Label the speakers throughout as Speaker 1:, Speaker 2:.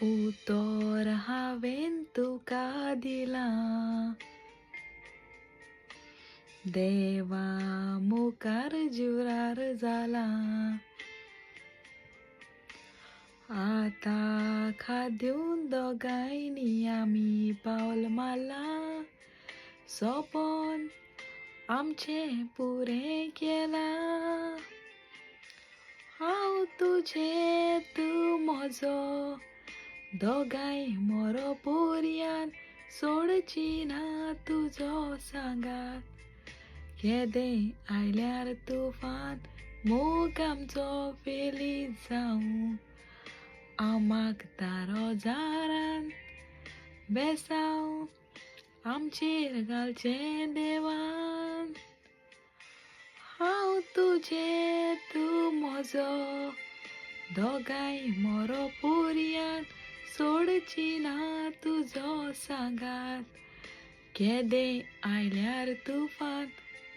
Speaker 1: उतर हांवेन तुका दिला, देवा मुखार जुरार जाला. आता खाद्यून दोगांयनी आमी पावल मारला, सोपोन आमचें पुरें केला. हांव तुजें तूं म्हजो, दोगांय मोरो पर्यान सोडची ना तुजो सांगात. केदें आयल्यार तुफान मोग आमचो फेलीत जावं. हांव मागता रोजारान बेसांव आमचेर घालचें देवान. हांव तुजें तूं म्हजो, दोगांय मोरो पर्यान सोडची ना तुजो सांगात. केदें आयल्यार तुफान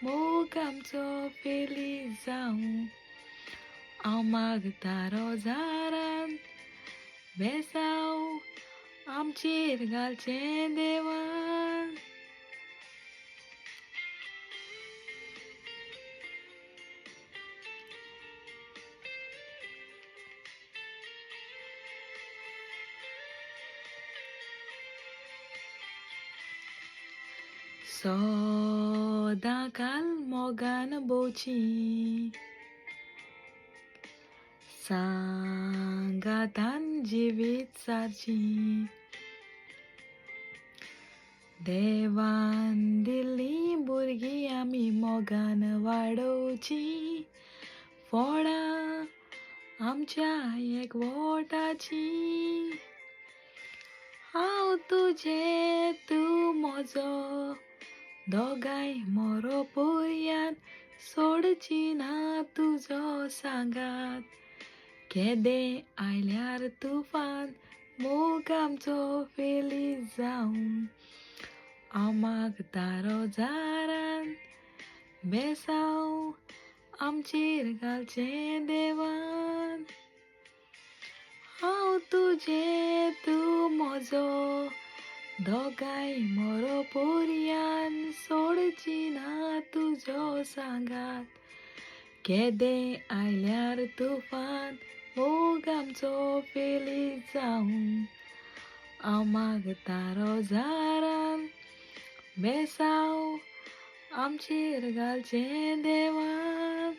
Speaker 1: मोग आमचो फेलीत जावं. हांव मागता रोजारान बेसांव आमचेर घालचें देवान. सदां काल मोगान भोंवची, सांगातान जिवीत सारची. देवान दिल्ली भुरगीं आमी मोगान वाडोवची, फोंडां आमच्या एकवटाची. हांव तुजें तूं म्हजो, दोगांय मोरो पर्यान सोडची ना तुजो सांगात. केदें आयल्यार तुफान मोग आमचो फेलीत जावं. हांव मागता रोजारान बेसांव आमचेर घालचें देवान. हांव तुजें तूं म्हजो, दोगांय मोरो पर्यान सोडची ना तुजो सांगात. केदें आयल्यार तुफान मोग आमचो फेलीत जावं. हांव मागता रोजारान बेसांव आमचेर घालचें देवान.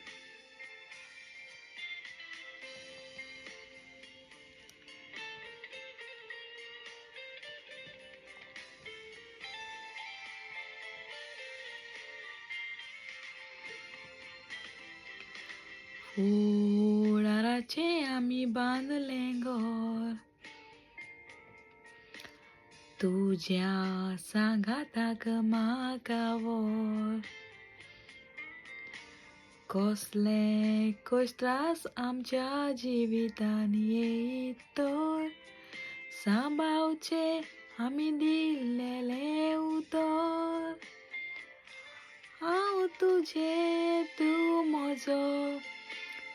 Speaker 1: फुडाराचें आमी बांदलें घर, तुज्या सांगाताक म्हाका व्हर. कसले कश्ट त्रास आमच्या जिवितान येयत तर, सांबाळचें आमी दिल्लेलें उतर. हांव तुजें तूं म्हजो,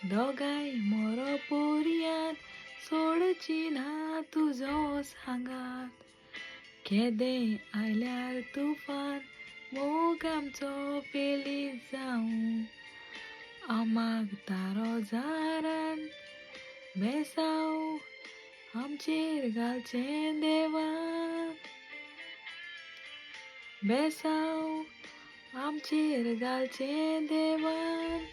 Speaker 1: दोगांय मोरो पर्यान सोडची ना तुजो सांगात. केदें आयल्यार तुफान मोग आमचो फेलीत जावं. हांव मागता रोजारान बेसांव आमचेर घालचें देवान. बेसांव आमचेर घालचें देवान.